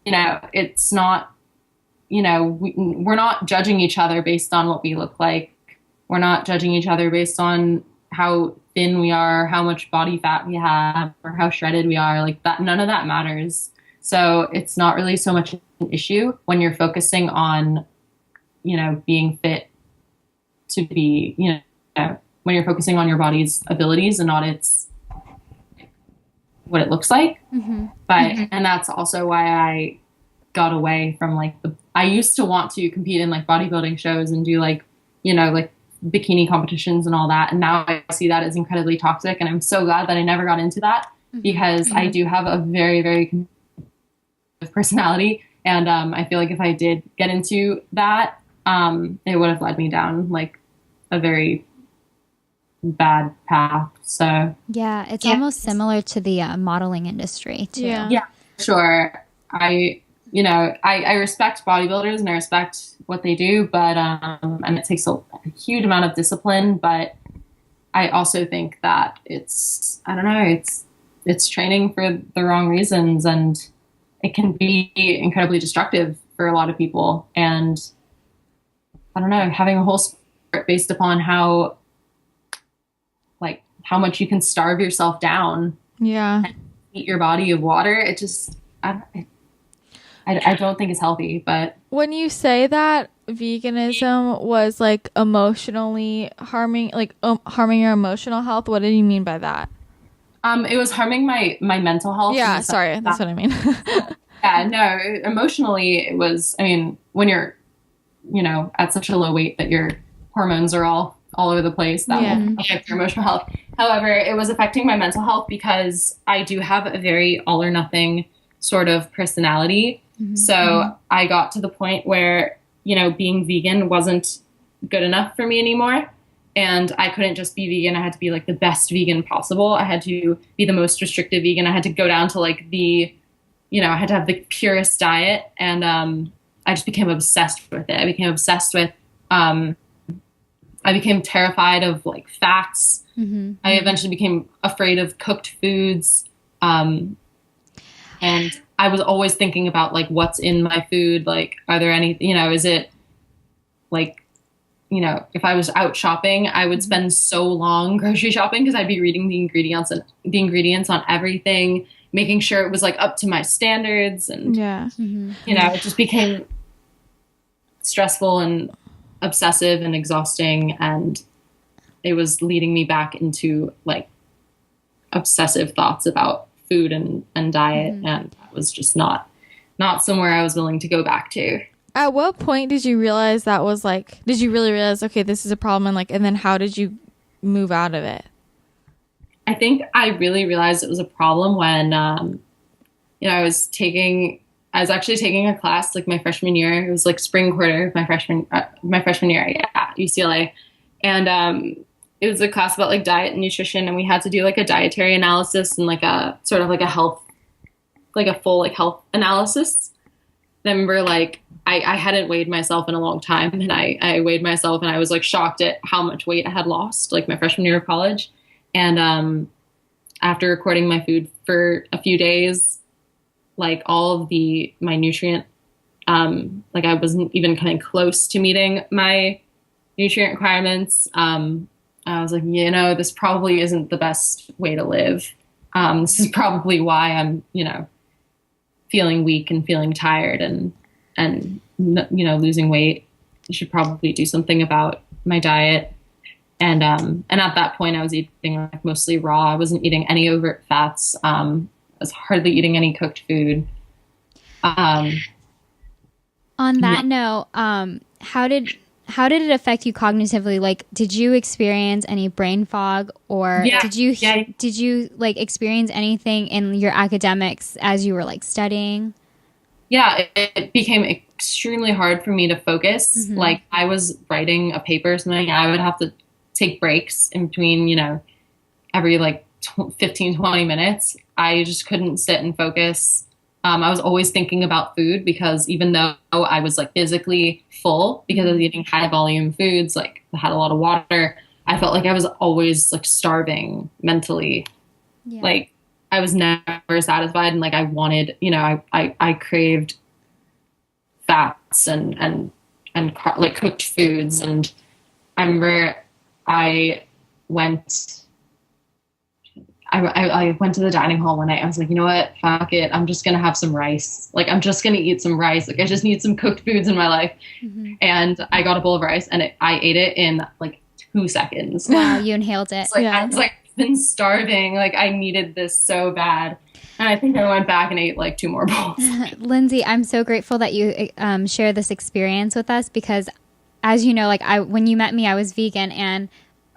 You know, it's not, you know, we're not judging each other based on what we look like. We're not judging each other based on how thin we are, how much body fat we have, or how shredded we are. Like that, none of that matters. So it's not really so much an issue when you're focusing on, you know, being fit to be, you know, when you're focusing on your body's abilities and not its what it looks like. But and that's also why I got away from like I used to want to compete in like bodybuilding shows and do like, you know, like bikini competitions and all that. And now I see that as incredibly toxic. And I'm so glad that I never got into that because I do have a very, very competitive personality. And I feel like if I did get into that, it would have led me down like a very bad path. So yeah, it's almost similar to the modeling industry too. Yeah, sure. You know, I respect bodybuilders and I respect what they do, but and it takes a huge amount of discipline, but I also think that I don't know, it's training for the wrong reasons and it can be incredibly destructive for a lot of people. And I don't know, having a whole sport based upon how much you can starve yourself down. Yeah. And eat your body of water. It just, I don't think it's healthy, but When you say that veganism was like emotionally harming, like harming your emotional health, what did you mean by that? it was harming my mental health. Yeah, sorry, that's what I mean. Yeah, no, emotionally it was, I mean, when you're, you know, at such a low weight that your hormones are all over the place, that will affect your emotional health. However, it was affecting my mental health because I do have a very all or nothing sort of personality. So I got to the point where, you know, being vegan wasn't good enough for me anymore. And I couldn't just be vegan. I had to be like the best vegan possible. I had to be the most restrictive vegan. I had to go down to like I had to have the purest diet. And I just became obsessed with it. I became obsessed with, I became terrified of like fats. I eventually became afraid of cooked foods. And I was always thinking about like what's in my food. Like, are there any, you know, is it like, you know, if I was out shopping, I would spend so long grocery shopping because I'd be reading the ingredients on everything, making sure it was like up to my standards. And, you know, it just became stressful and obsessive and exhausting. And it was leading me back into like obsessive thoughts about food and diet. And that was just not somewhere I was willing to go back to. At what point did you realize that was like, did you really realize, okay, this is a problem? And like, and then how did you move out of it? I think I really realized it was a problem when, you know, I was actually taking a class like my freshman year. It was like spring quarter of my freshman year at UCLA. And, it was a class about like diet and nutrition. And we had to do like a dietary analysis and like a sort of like a health, like a full like health analysis. And I remember like, I hadn't weighed myself in a long time, and I weighed myself and I was like shocked at how much weight I had lost like my freshman year of college. And after recording my food for a few days, like all of my nutrient, like I wasn't even coming close to meeting my nutrient requirements. I was like, you know, this probably isn't the best way to live. This is probably why I'm, you know, feeling weak and feeling tired and, you know, losing weight. I should probably do something about my diet. And at that point I was eating like mostly raw. I wasn't eating any overt fats. I was hardly eating any cooked food. On that note, how how did it affect you cognitively? Like, did you experience any brain fog, or did you like experience anything in your academics as you were like studying? Yeah, it became extremely hard for me to focus. Mm-hmm. Like, I was writing a paper or something, I would have to take breaks in between, every like 15, 20 minutes. I just couldn't sit and focus. I was always thinking about food, because even though I was like physically full because I was eating high volume foods, like I had a lot of water, I felt like I was always like starving mentally. Yeah. Like, I was never satisfied, and like I wanted, I craved fats and like cooked foods. And I remember I went to the dining hall one night. I was like, you know what? Fuck it. I'm just going to have some rice. Like, I'm just going to eat some rice. Like, I just need some cooked foods in my life. Mm-hmm. And I got a bowl of rice, and I ate it in like 2 seconds. Wow, you inhaled it. I was like, I've been starving. Like, I needed this so bad. And I think I went back and ate like 2 more bowls. Lindsay, I'm so grateful that you share this experience with us, because as you know, like when you met me, I was vegan, and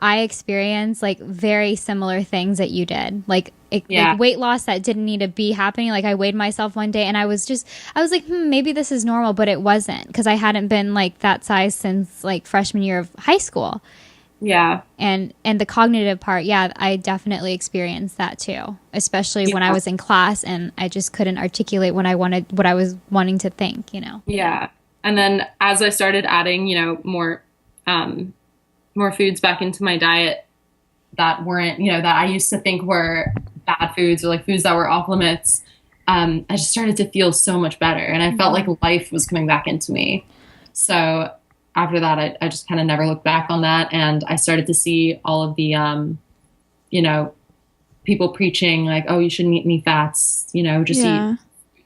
I experienced like very similar things that you did, like weight loss that didn't need to be happening. Like, I weighed myself one day and I was like, maybe this is normal, but it wasn't, because I hadn't been like that size since like freshman year of high school. Yeah. And the cognitive part, I definitely experienced that too, especially when I was in class and I just couldn't articulate what I was wanting to think, Yeah. And then as I started adding, more foods back into my diet that weren't, that I used to think were bad foods, or like foods that were off limits, I just started to feel so much better. And I felt like life was coming back into me. So after that, I just kind of never looked back on that. And I started to see all of the, people preaching like, oh, you shouldn't eat any fats, just eat.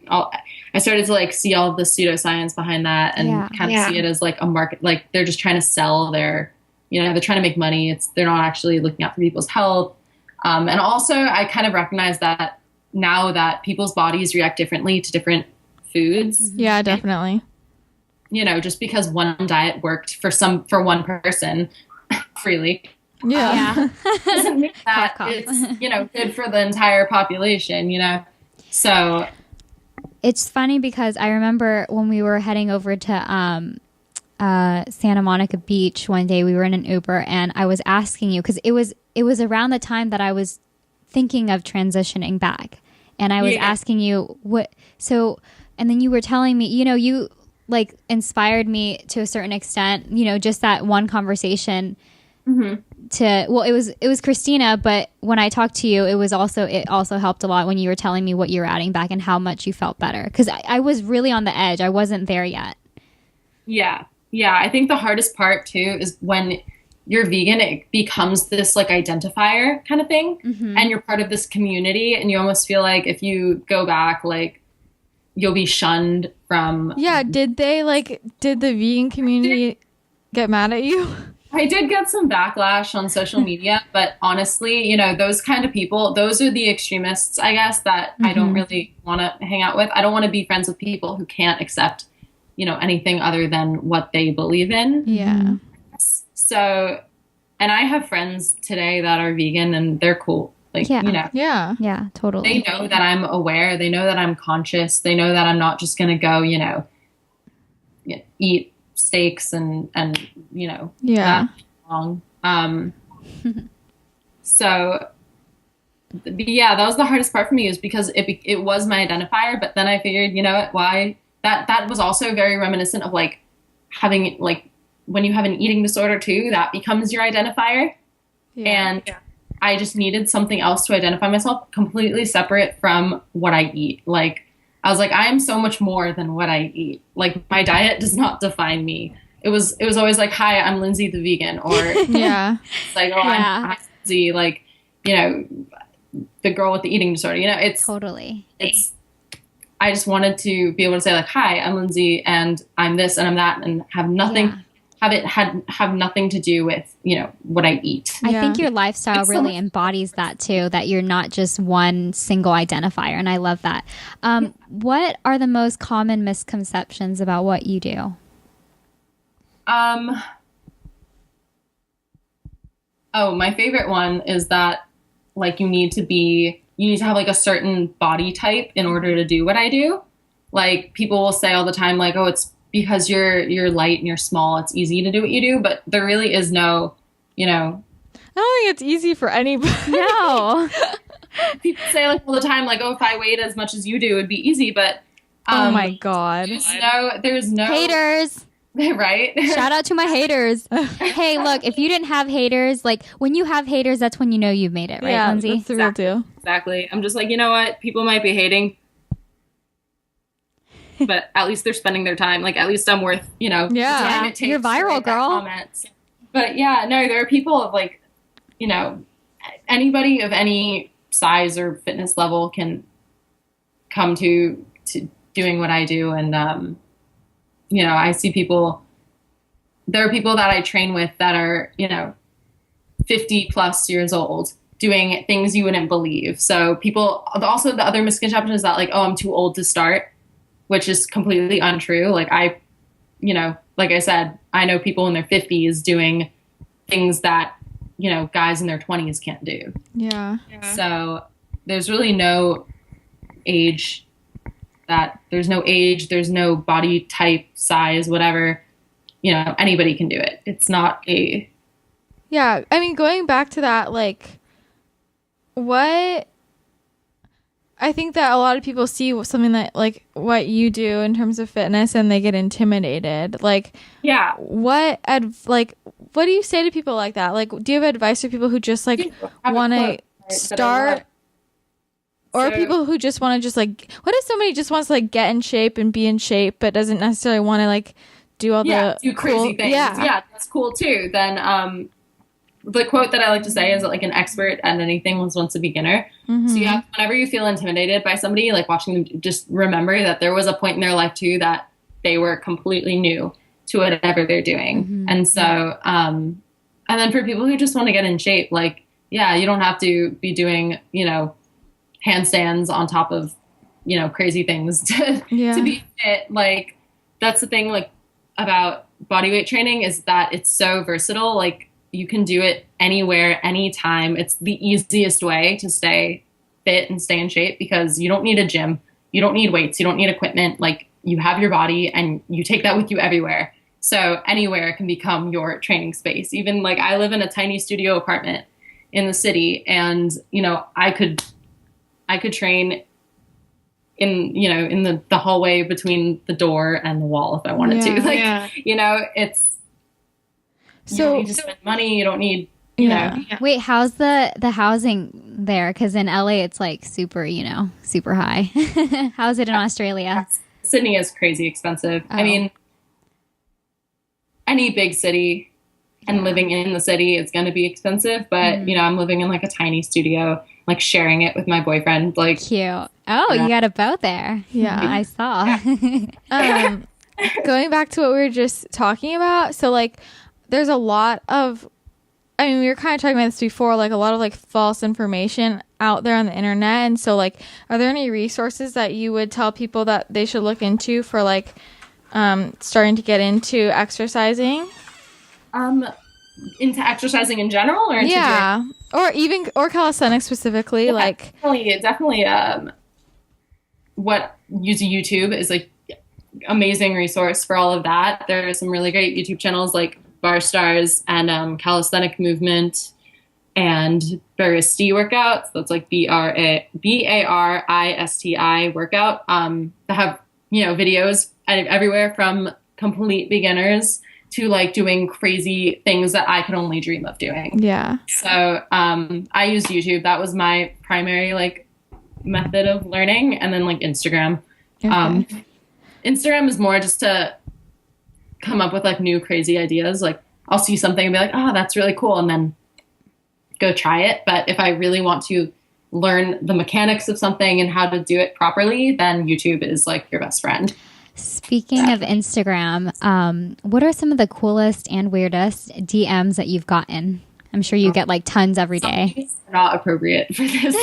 I started to like see all of the pseudoscience behind that, and kind of see it as like a market. Like, they're just trying to sell their, they're trying to make money. They're not actually looking out for people's health. And also I kind of recognize that now that people's bodies react differently to different foods. Yeah, definitely. And, just because one diet worked for one person freely. Yeah. Doesn't mean that it's, good for the entire population, So it's funny because I remember when we were heading over to, Santa Monica Beach one day, we were in an Uber, and I was asking you, because it was around the time that I was thinking of transitioning back, and I was asking you and then you were telling me, you like inspired me to a certain extent, just that one conversation. It was Christina, but when I talked to you, it also helped a lot when you were telling me what you were adding back and how much you felt better, because I was really on the edge. I wasn't there yet. Yeah, I think the hardest part too is when you're vegan, it becomes this like identifier kind of thing, and you're part of this community, and you almost feel like if you go back, like you'll be shunned from. Yeah, did the vegan community get mad at you? I did get some backlash on social media, but honestly, those kind of people, those are the extremists, I guess, that I don't really want to hang out with. I don't want to be friends with people who can't accept anything other than what they believe in. Yeah. So, and I have friends today that are vegan, and they're cool. Like, Yeah, totally. They know that I'm aware. They know that I'm conscious. They know that I'm not just going to go, eat steaks and that wrong. So, that was the hardest part for me, is because it was my identifier. But then I figured, why? That was also very reminiscent of like having like when you have an eating disorder too, that becomes your identifier. And I just needed something else to identify myself completely separate from what I eat. Like, I was like, I am so much more than what I eat. Like, my diet does not define me. It was always like, hi, I'm Lindsay the vegan, or it's like, I'm Lindsay, like, the girl with the eating disorder. It's totally. I just wanted to be able to say like, hi, I'm Lindsay, and I'm this and I'm that, and have nothing, have nothing to do with, what I eat. I think your lifestyle really embodies that too, that you're not just one single identifier. And I love that. What are the most common misconceptions about what you do? Um, oh, my favorite one is that like you need to have like a certain body type in order to do what I do. Like people will say all the time, like, oh, it's because you're light and you're small, it's easy to do what you do, but there really is no, I don't think it's easy for anybody. No. People say like all the time, like, oh, if I weighed as much as you do, it'd be easy, but Oh my God. there's no Haters. right? Shout out to my haters. Hey, look, if you didn't have haters, like when you have haters, that's when you know you've made it, right, Yeah, Lindsay? that's the real deal. Exactly. I'm just like, you know what? People might be hating, but at least they're spending their time. Like, at least I'm worth, the time Yeah, it takes you're to viral, write that girl. comment. But yeah, no, there are people of like, anybody of any size or fitness level can come to doing what I do. And, I see there are people that I train with that are, 50 plus years old doing things you wouldn't believe. So also the other misconception is that like, oh, I'm too old to start, which is completely untrue. Like like I said, I know people in their 50s doing things that, guys in their 20s can't do. Yeah. So there's really no age, there's no body type, size, whatever, anybody can do it. It's not Yeah. I mean, going back to that, like, I think that a lot of people see something that like what you do in terms of fitness and they get intimidated. Like, yeah. What do you say to people like that? Like, do you have advice for people who just like want to start, or people who just want to just like, what if somebody just wants to like get in shape and be in shape, but doesn't necessarily want to like do all the do crazy things? Yeah, that's cool too. Then the quote that I like to say is that like an expert at anything was once a beginner. Mm-hmm. So whenever you feel intimidated by somebody, like watching them, just remember that there was a point in their life too that they were completely new to whatever they're doing. Mm-hmm. And so, and then for people who just want to get in shape, like, yeah, you don't have to be doing, handstands on top of, crazy things to be fit. Like, that's the thing, like, about bodyweight training is that it's so versatile. Like, you can do it anywhere, anytime. It's the easiest way to stay fit and stay in shape because you don't need a gym. You don't need weights. You don't need equipment. Like, you have your body and you take that with you everywhere. So anywhere can become your training space. Even like I live in a tiny studio apartment in the city and, I could train in the hallway between the door and the wall if I wanted to. Like, it's, you don't need to spend money. You don't need, know. Wait, how's the housing there? Because in LA, it's like super, super high. How's it in Australia? Sydney is crazy expensive. Oh. I mean, any big city and living in the city is going to be expensive. But, I'm living in like a tiny studio, like sharing it with my boyfriend. Like, cute. Oh, you got a boat there. Yeah, I saw. Going back to what we were just talking about. So like, there's a lot of, I mean, we were kind of talking about this before, like a lot of like false information out there on the internet. And so like, are there any resources that you would tell people that they should look into for like starting to get into exercising? Into exercising in general or into or calisthenics specifically? Like definitely what YouTube is like amazing resource for all of that. There are some really great YouTube channels like Bar Stars and Calisthenic Movement and Baristi workouts. That's like BARISTI workout. That have videos everywhere from complete beginners to like doing crazy things that I could only dream of doing. Yeah. So I used YouTube. That was my primary like method of learning, and then like Instagram. Okay. Instagram is more just to come up with like new crazy ideas. Like I'll see something and be like, oh, that's really cool, and then go try it. But if I really want to learn the mechanics of something and how to do it properly, then YouTube is like your best friend. Speaking of Instagram, what are some of the coolest and weirdest DMs that you've gotten? I'm sure you get like tons every day. Not appropriate for this.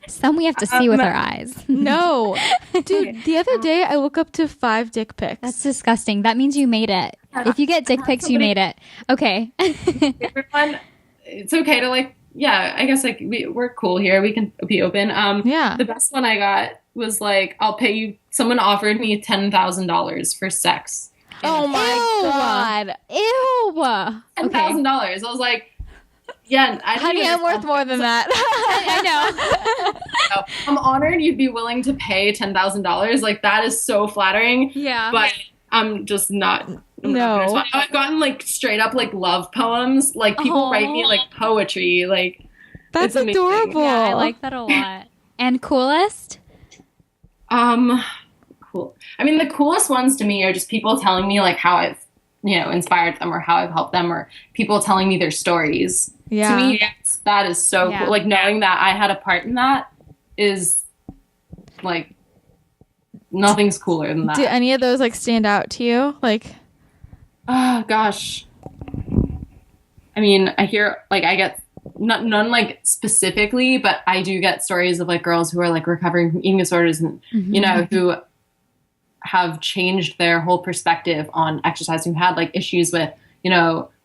Some we have to see with our eyes. No. Dude, the other day I woke up to 5 dick pics. That's disgusting. That means you made it. If you get dick pics, you made it. Okay. Everyone, it's okay to like, yeah, I guess like we're cool here. We can be open. Yeah. The best one I got was like, I'll pay you. Someone offered me $10,000 for sex. Oh my God. Ew. $10,000. I was like, yeah, Honey, I'm worth more than that. I know. I'm honored you'd be willing to pay $10,000. Like, that is so flattering. Yeah. But I'm just not. No. I've gotten like straight up like love poems. Like people write me like poetry. Like That's it's amazing. adorable. Yeah, I like that a lot. And coolest? Cool. I mean, the coolest ones to me are just people telling me like how I've, inspired them or how I've helped them, or people telling me their stories. Yeah. To me, that is so Yeah. cool. Like knowing that I had a part in that is like nothing's cooler than that. Do any of those like stand out to you? Like, Oh gosh. I mean, I get none like specifically, but I do get stories of like girls who are like recovering from eating disorders and who have changed their whole perspective on exercise, who had like issues with,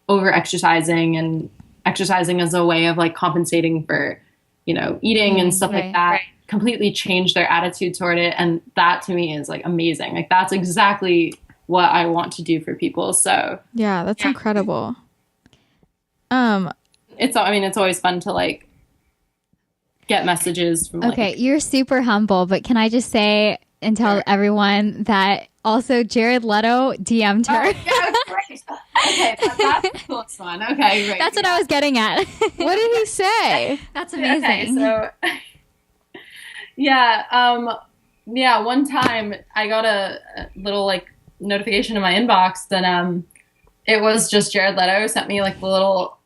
over exercising and exercising as a way of like compensating for, eating and stuff like that. Right. Completely changed their attitude toward it. And that to me is like amazing. Like that's exactly what I want to do for people. So yeah, that's incredible. it's always fun to like get messages from Okay, you're super humble, but can I just say and tell everyone that also Jared Leto DM'd her? Yeah, great. Okay, that's the coolest one. Okay, great. That's what I was getting at. What did he say? That's amazing. Okay, so one time I got a little like notification in my inbox that it was just Jared Leto sent me like the little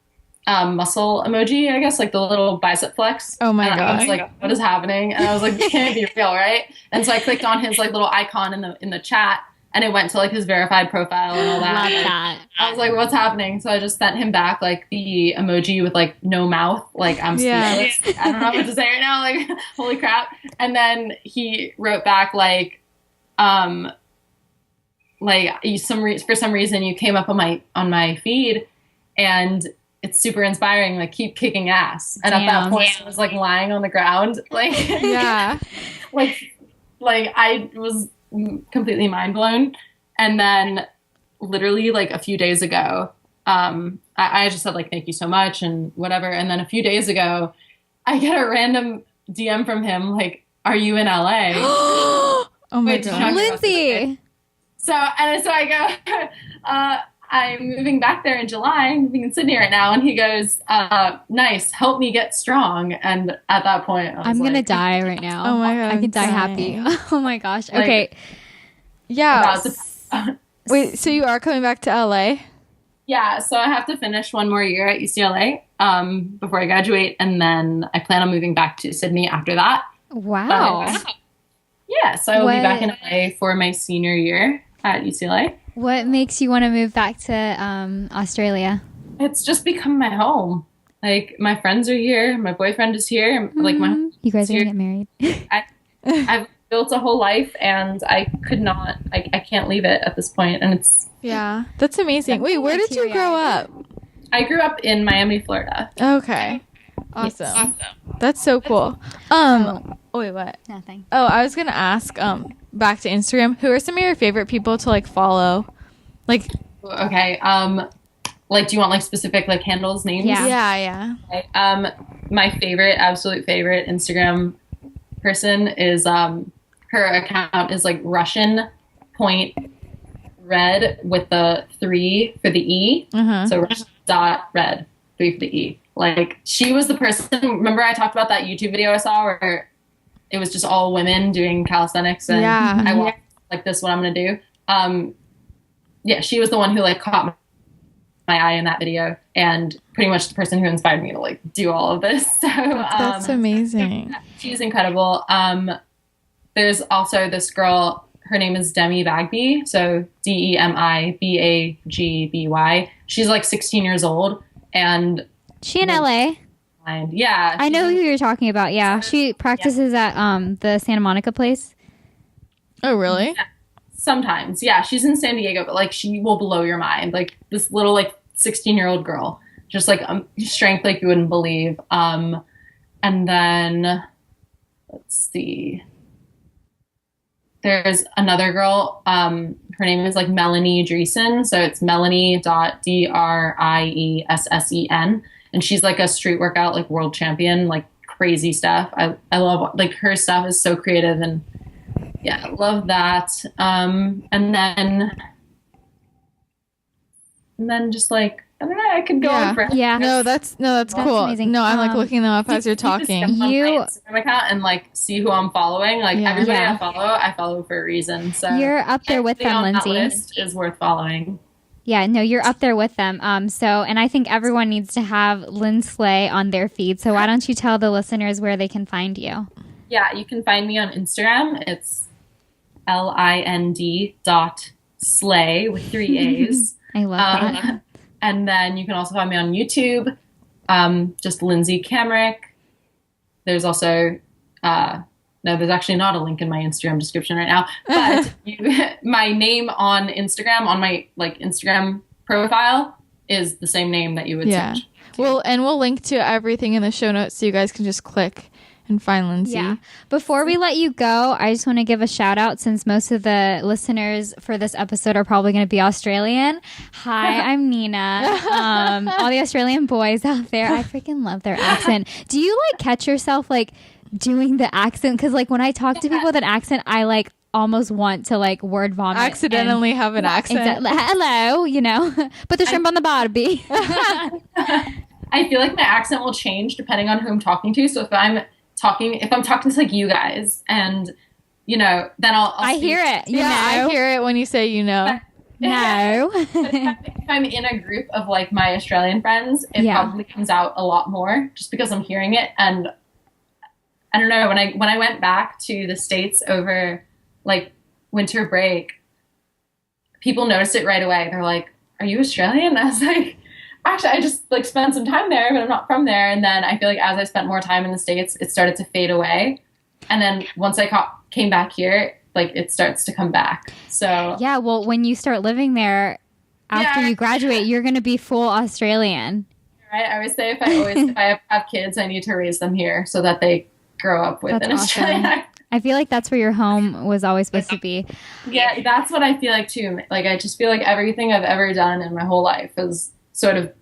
muscle emoji, I guess, like the little bicep flex. Oh my and God. I was like, what is happening? And I was like, this can't be real, right? And so I clicked on his like little icon in the chat, and it went to like his verified profile and all that. Love And that. I was like, what's happening? So I just sent him back like the emoji with like no mouth, like I'm Yeah. speechless. I don't know what to say right now, like holy crap. And then he wrote back like for some reason you came up on my feed and it's super inspiring, like keep kicking ass. And at that point I was like lying on the ground, like Yeah. like I was completely mind blown. And then literally like a few days ago, I just said like thank you so much and whatever. And then a few days ago I get a random DM from him like, are you in LA? Oh my Wait, God. Lindsay. So I go, I'm moving back there in July. I'm moving in Sydney right now. And he goes, nice, help me get strong. And at that point, I'm going to die right now. Oh my God, I can die dying. happy. Oh my gosh. Like- Okay. Yeah. Wait, so you are coming back to LA? Yeah, so I have to finish one more year at UCLA before I graduate. And then I plan on moving back to Sydney after that. Wow. Yeah, so I will be What- back in LA for my senior year at UCLA. What makes you want to move back to Australia? It's just become my home. Like my friends are here, my boyfriend is here, like You guys are here. going to get married? I've built a whole life and I can't leave it at this point. And Yeah. That's amazing. Wait, where did you grow up? I grew up in Miami, Florida. Okay. Awesome. That's so cool. Oh, wait, what? Nothing. Oh, I was going to ask, back to Instagram, who are some of your favorite people to like follow? Like, Okay. Like, do you want like specific like handles, names? Yeah. yeah. Okay. My absolute favorite Instagram person is her account is like Russian point red with the 3 for the E. Uh-huh. So Russian dot red 3 for the E. Like she was the person. Remember I talked about that YouTube video I saw where it was just all women doing calisthenics and Yeah. I walked like this. What I'm gonna do. Yeah, she was the one who like caught my eye in that video and pretty much the person who inspired me to like do all of this. So That's amazing. she's incredible. There's also this girl, her name is Demi Bagby. So DemiBagby. She's like 16 years old and She in LA? mind. Yeah. I know who you're talking about. Yeah. She practices at the Santa Monica place. Oh, really? Yeah, sometimes. Yeah. She's in San Diego, but like she will blow your mind. Like this little like 16-year-old girl, just like strength like you wouldn't believe. And then let's see. There's another girl. Her name is like Melanie Dreesen. So it's Melanie.Driesen. And she's like a street workout, like world champion, like crazy stuff. I love like her stuff is so creative and yeah, I love that. And then just like, I don't know, I could go on forever. Yeah. No, that's cool. amazing. No, I'm like looking them up as you're talking. You Instagram account and like see who I'm following. Like everybody Yeah. I follow for a reason. So You're up there with them, on that Lindsay. list is worth following. Yeah, no, you're up there with them. And I think everyone needs to have LindSLAY on their feed. So why don't you tell the listeners where they can find you? Yeah, you can find me on Instagram. It's LIND.slay with 3 A's. I love that. And then you can also find me on YouTube, just Lindsay Camerik. There's also, no, there's actually not a link in my Instagram description right now, but my name on Instagram, on my like Instagram profile is the same name that you would search. We'll link to everything in the show notes so you guys can just click and find Lindsay. Yeah. Before we let you go, I just want to give a shout out since most of the listeners for this episode are probably going to be Australian. Hi, I'm Nina. All the Australian boys out there, I freaking love their accent. Do you like catch yourself like doing the accent? Because like when I talk to people with an accent, I like almost want to like word vomit. Accidentally have an accent. Hello, you know, put the shrimp on the barbie. I feel like my accent will change depending on who I'm talking to. So if I'm talking to like you guys and you know, then I'll hear it. I hear it when you say you know. No. If I'm in a group of like my Australian friends, it probably comes out a lot more just because I'm hearing it. And I don't know, when I went back to the States over like winter break, people noticed it right away. They're like, "Are you Australian?" I was like, actually, I just like spent some time there, but I'm not from there. And then I feel like as I spent more time in the States, it started to fade away. And then once I came back here, like it starts to come back. So yeah, well, when you start living there after you graduate, you're going to be full Australian. Right. I always say if I have kids, I need to raise them here so that they grow up with an Australian accent. I feel like that's where your home was always supposed to be. Yeah, that's what I feel like too. Like I just feel like everything I've ever done in my whole life is sort of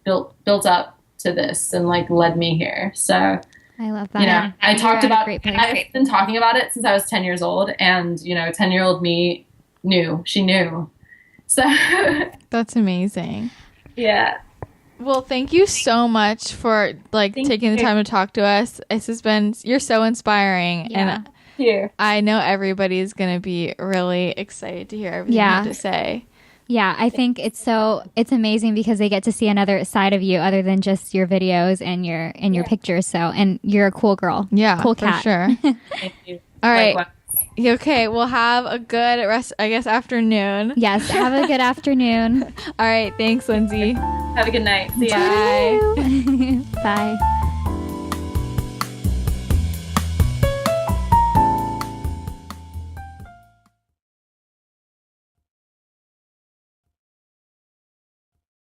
built up to this and like led me here. So I love that. You know, I've been talking about it since I was 10 years old, and you know, 10-year-old me knew. She knew. So that's amazing. Yeah. Well, thank you so much for like taking the time to talk to us. You're so inspiring, and I know everybody's gonna be really excited to hear everything you have to say. Yeah, I think it's amazing because they get to see another side of you other than just your videos and your pictures. So, and you're a cool girl. Yeah, cool cat. For sure. Thank you. All right. Okay, we'll have a good afternoon. Yes, have a good afternoon. All right, thanks, Lindsay. Have a good night. See ya. Bye. Bye.